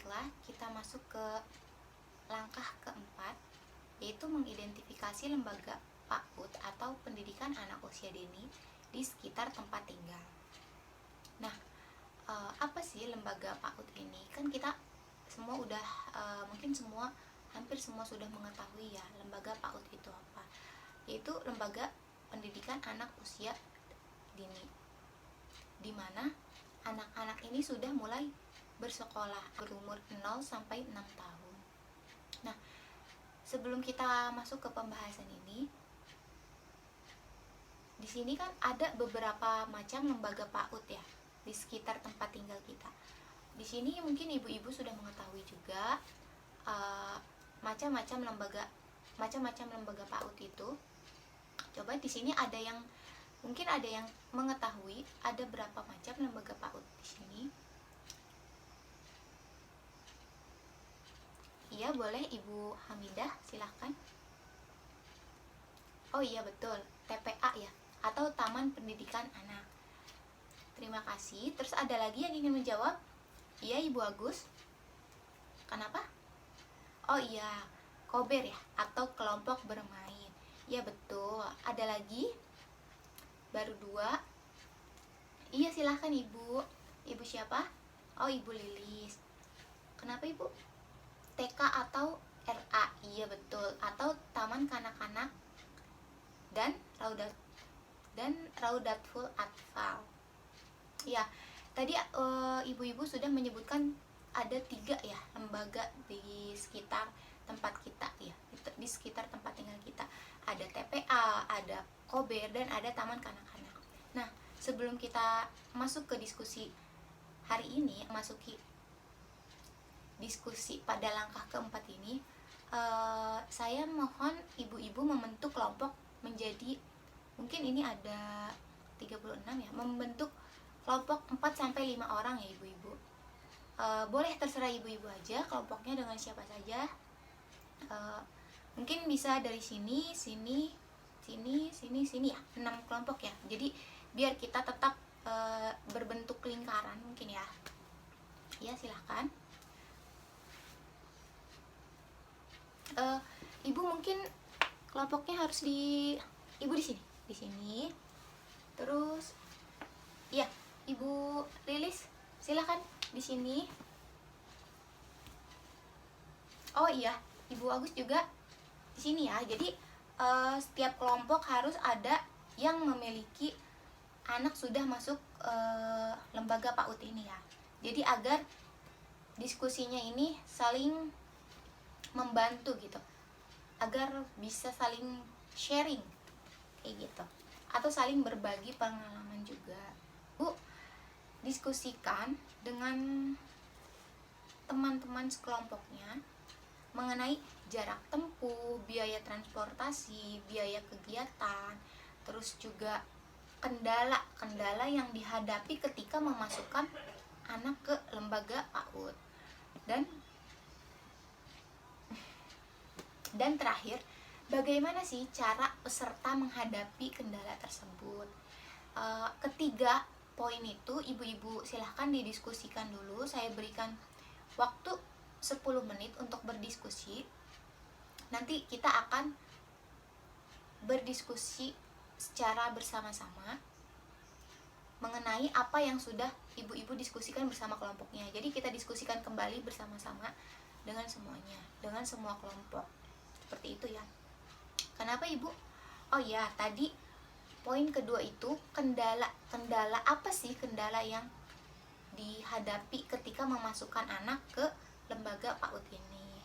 baiklah, kita masuk ke langkah keempat, yaitu mengidentifikasi lembaga PAUD atau pendidikan anak usia dini di sekitar tempat tinggal. Nah, apa sih lembaga PAUD ini? Kan kita semua udah hampir semua sudah mengetahui ya lembaga PAUD itu apa. Yaitu lembaga pendidikan anak usia dini, di mana anak-anak ini sudah mulai bersekolah berumur 0 sampai 6 tahun. Nah, sebelum kita masuk ke pembahasan ini, di sini kan ada beberapa macam lembaga PAUD ya di sekitar tempat tinggal kita. Di sini mungkin ibu-ibu sudah mengetahui juga macam-macam lembaga PAUD itu. Coba di sini mungkin ada yang mengetahui ada berapa macam lembaga PAUD di sini. Iya, boleh Ibu Hamidah, silahkan. Oh iya betul, TPA ya, atau Taman Pendidikan Anak. Terima kasih. Terus ada lagi yang ingin menjawab? Iya Ibu Agus. Kenapa? Oh iya, kober ya, atau kelompok bermain. Iya betul. Ada lagi? Baru 2. Iya silahkan Ibu. Ibu siapa? Oh Ibu Lilis. Kenapa Ibu? TK atau RA? Iya betul. Atau Taman Kanak-kanak dan Raudatul Atfal. Ya, tadi ibu-ibu sudah menyebutkan ada 3 ya lembaga di sekitar tempat kita ya, di sekitar tempat tinggal kita. Ada TPA, ada kober, dan ada Taman Kanak-kanak. Nah, sebelum kita masuk ke diskusi hari ini, masuki diskusi pada langkah keempat ini, saya mohon ibu-ibu membentuk kelompok menjadi, mungkin ini ada 36 ya, membentuk kelompok 4-5 orang ya ibu-ibu. Boleh terserah ibu-ibu aja kelompoknya dengan siapa saja. Mungkin bisa dari sini ya, 6 kelompok ya. Jadi biar kita tetap berbentuk lingkaran mungkin ya. Ya, silahkan. Ibu mungkin kelompoknya harus ibu di sini. Terus ya, Ibu Lilis silahkan di sini. Oh iya, Ibu Agus juga di sini ya. Jadi setiap kelompok harus ada yang memiliki anak sudah masuk lembaga PAUD ini ya. Jadi agar diskusinya ini saling membantu gitu, agar bisa saling sharing kayak gitu, atau saling berbagi pengalaman juga. Bu, diskusikan dengan teman-teman sekelompoknya mengenai jarak tempuh, biaya transportasi, biaya kegiatan, terus juga kendala yang dihadapi ketika memasukkan anak ke lembaga PAUD. Dan terakhir, bagaimana sih cara peserta menghadapi kendala tersebut? Ketiga poin itu ibu-ibu silahkan didiskusikan dulu. Saya berikan waktu 10 menit untuk berdiskusi. Nanti kita akan berdiskusi secara bersama-sama mengenai apa yang sudah ibu-ibu diskusikan bersama kelompoknya. Jadi kita diskusikan kembali bersama-sama dengan semuanya, dengan semua kelompok. Seperti itu ya. Kenapa Ibu? Oh ya, tadi poin kedua itu kendala apa sih kendala yang dihadapi ketika memasukkan anak ke lembaga PAUD ini?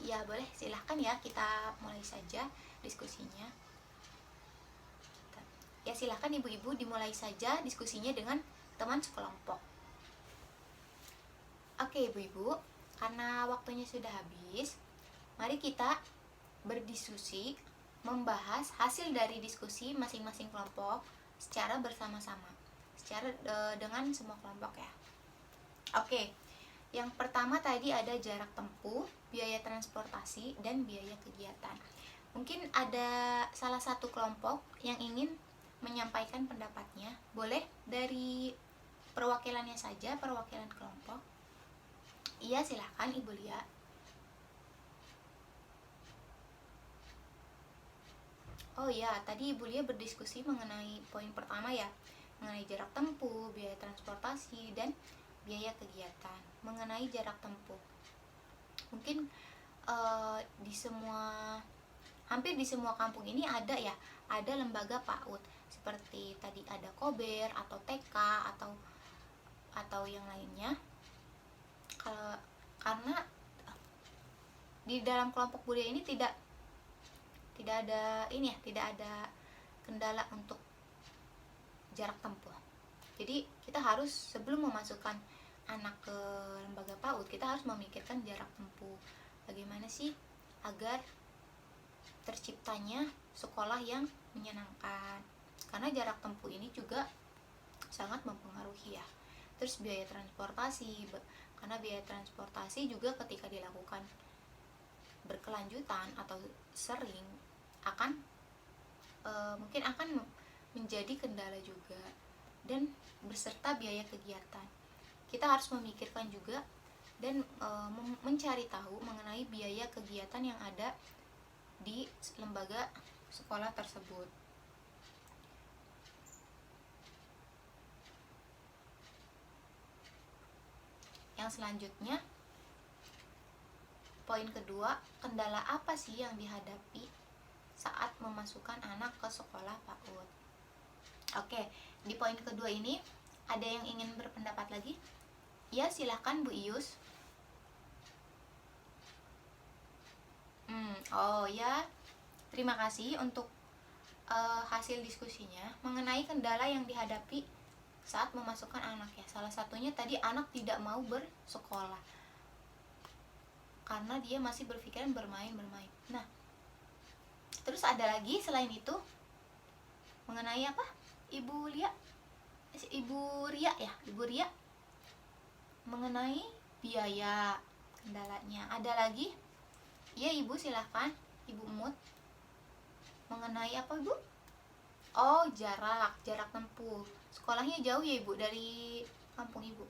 Ya boleh, silahkan ya, kita mulai saja diskusinya. Ya silahkan ibu-ibu dimulai saja diskusinya dengan teman sekelompok. Oke ibu-ibu, karena waktunya sudah habis, mari kita berdiskusi, membahas hasil dari diskusi masing-masing kelompok secara bersama-sama, dengan semua kelompok ya. Oke, yang pertama tadi ada jarak tempuh, biaya transportasi, dan biaya kegiatan. Mungkin ada salah satu kelompok yang ingin menyampaikan pendapatnya. Boleh dari perwakilannya saja, perwakilan kelompok. Iya, silahkan Ibu Lia. Oh iya, tadi Ibu Lia berdiskusi mengenai poin pertama ya, mengenai jarak tempuh, biaya transportasi, dan biaya kegiatan. Mengenai jarak tempuh, mungkin di semua, hampir di semua kampung ini ada ya, ada lembaga PAUD. Seperti tadi ada Kober atau TK atau yang lainnya. Karena di dalam kelompok budaya ini tidak ada ini ya, tidak ada kendala untuk jarak tempuh. Jadi kita harus, sebelum memasukkan anak ke lembaga PAUD, kita harus memikirkan jarak tempuh. Bagaimana sih agar terciptanya sekolah yang menyenangkan. Karena jarak tempuh ini juga sangat mempengaruhi ya. Terus biaya transportasi, karena biaya transportasi juga ketika dilakukan berkelanjutan atau sering akan mungkin akan menjadi kendala juga. Dan beserta biaya kegiatan, kita harus memikirkan juga dan mencari tahu mengenai biaya kegiatan yang ada di lembaga sekolah tersebut. Yang selanjutnya, poin kedua, kendala apa sih yang dihadapi saat memasukkan anak ke sekolah PAUD? Oke, di poin kedua ini ada yang ingin berpendapat lagi? Ya, silahkan Bu Ius. Oh ya, terima kasih untuk hasil diskusinya mengenai kendala yang dihadapi saat memasukkan anak ya. Salah satunya tadi anak tidak mau bersekolah karena dia masih berpikiran bermain. Nah, terus ada lagi selain itu mengenai apa? Ibu Ria mengenai biaya, kendalanya. Ada lagi? Ya Ibu, silahkan Ibu Mut. Mengenai apa Ibu? Oh, jarak tempuh. Sekolahnya jauh ya Ibu dari kampung Ibu?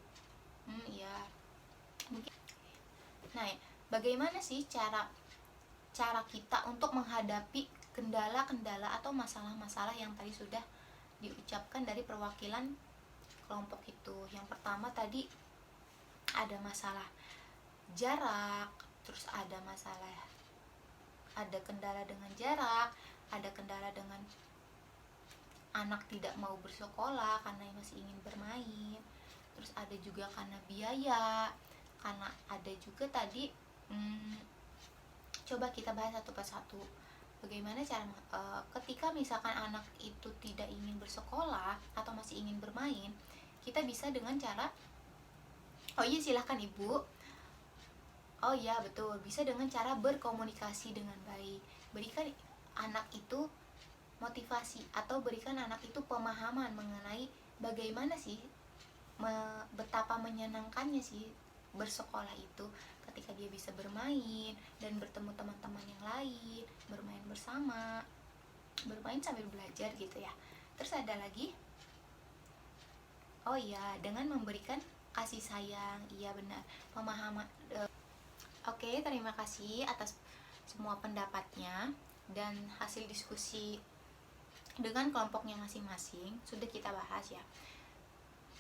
Iya. Mungkin. Nah, bagaimana sih cara kita untuk menghadapi kendala-kendala atau masalah-masalah yang tadi sudah diucapkan dari perwakilan kelompok itu? Yang pertama tadi ada masalah jarak, terus ada kendala dengan jarak, ada kendala dengan anak tidak mau bersekolah karena masih ingin bermain, terus ada juga karena biaya, karena ada juga tadi coba kita bahas satu persatu. Bagaimana cara ketika misalkan anak itu tidak ingin bersekolah atau masih ingin bermain, kita bisa dengan cara, oh iya silahkan Ibu. Oh iya betul, bisa dengan cara berkomunikasi dengan baik. Berikan anak itu motivasi atau berikan anak itu pemahaman mengenai bagaimana sih betapa menyenangkannya sih bersekolah itu, ketika dia bisa bermain dan bertemu teman-teman yang lain, bermain bersama, bermain sambil belajar gitu ya. Terus ada lagi, oh iya, dengan memberikan kasih sayang. Iya benar, pemahaman. Oke, terima kasih atas semua pendapatnya dan hasil diskusi dengan kelompoknya masing-masing sudah kita bahas ya.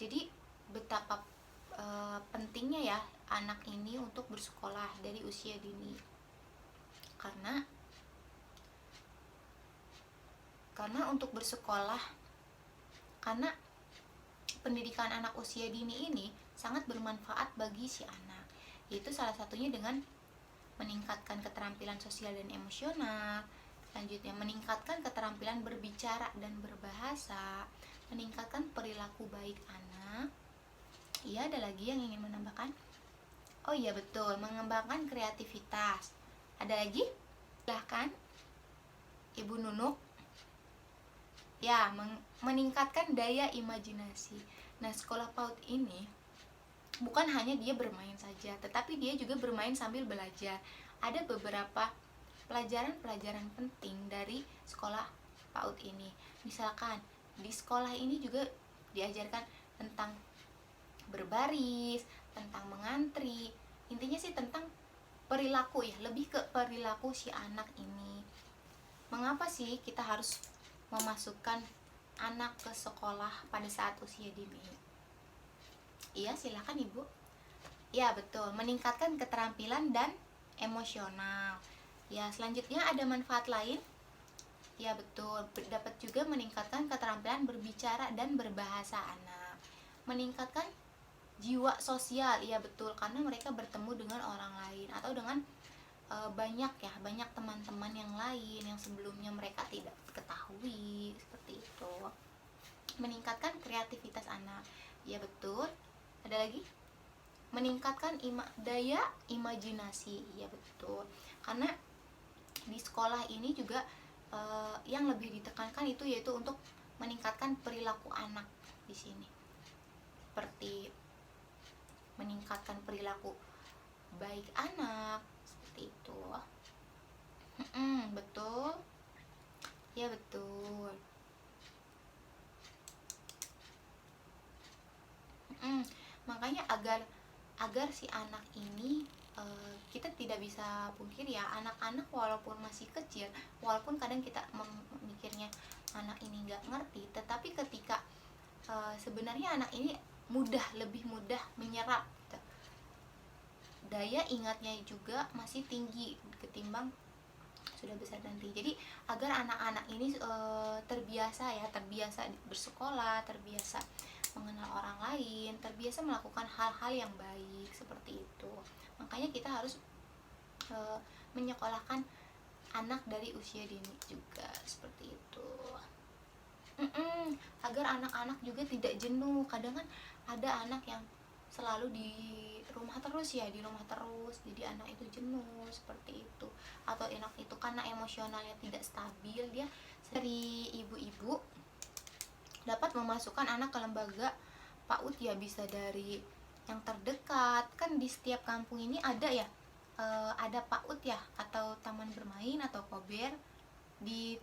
Jadi betapa pentingnya ya anak ini untuk bersekolah dari usia dini. Karena untuk bersekolah, karena pendidikan anak usia dini ini sangat bermanfaat bagi si anak. Yaitu salah satunya dengan meningkatkan keterampilan sosial dan emosional, selanjutnya meningkatkan keterampilan berbicara dan berbahasa, meningkatkan perilaku baik anak. Iya, ada lagi yang ingin menambahkan? Oh iya betul, mengembangkan kreativitas. Ada lagi? Silahkan Ibu Nunuk. Ya, meningkatkan daya imajinasi. Nah, sekolah PAUD ini bukan hanya dia bermain saja, tetapi dia juga bermain sambil belajar. Ada beberapa pelajaran-pelajaran penting dari sekolah PAUD ini. Misalkan di sekolah ini juga diajarkan tentang berbaris, tentang mengantri. intinya sih tentang perilaku ya, lebih ke perilaku si anak ini. Mengapa sih kita harus memasukkan anak ke sekolah pada saat usia dini? Iya, silakan Ibu. Ya, betul, meningkatkan keterampilan dan emosional. Ya, selanjutnya ada manfaat lain. Ya, betul, dapat juga meningkatkan keterampilan berbicara dan berbahasa anak. Meningkatkan jiwa sosial, iya betul, karena mereka bertemu dengan orang lain atau dengan banyak teman-teman yang lain yang sebelumnya mereka tidak ketahui, seperti itu. Meningkatkan kreativitas anak, iya betul. Ada lagi, meningkatkan daya imajinasi, iya betul, karena di sekolah ini juga yang lebih ditekankan itu yaitu untuk meningkatkan perilaku anak di sini, seperti meningkatkan perilaku baik anak, seperti itu. Betul, ya betul. Makanya agar si anak ini, kita tidak bisa pungkir ya, anak-anak walaupun masih kecil, walaupun kadang kita memikirnya anak ini nggak ngerti, tetapi ketika sebenarnya anak ini lebih mudah menyerap gitu. Daya ingatnya juga masih tinggi ketimbang sudah besar nanti. Jadi agar anak-anak ini terbiasa bersekolah, terbiasa mengenal orang lain, terbiasa melakukan hal-hal yang baik, seperti itu. Makanya kita harus menyekolahkan anak dari usia dini juga, seperti itu. Agar anak-anak juga tidak jenuh. Kadang kan ada anak yang selalu di rumah terus, jadi anak itu jenuh, seperti itu. Atau anak itu karena emosionalnya tidak stabil, dia dari ibu-ibu dapat memasukkan anak ke lembaga PAUD ya, bisa dari yang terdekat. Kan di setiap kampung ini ada ya, ada PAUD ya, atau taman bermain atau kober di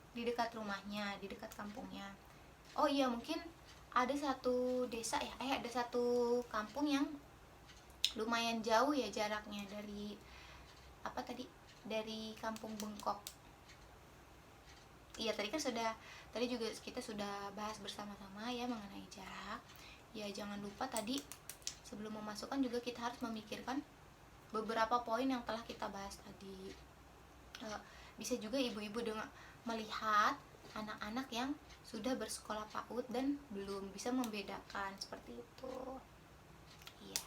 di dekat rumahnya, di dekat kampungnya. Oh iya, mungkin ada satu desa ya, ada satu kampung yang lumayan jauh ya jaraknya dari dari kampung Bengkok. Iya, tadi juga kita sudah bahas bersama-sama ya mengenai jarak. Ya, jangan lupa tadi sebelum memasukkan juga kita harus memikirkan beberapa poin yang telah kita bahas tadi. Bisa juga ibu-ibu dengan melihat anak-anak yang sudah bersekolah PAUD dan belum bisa membedakan, seperti itu.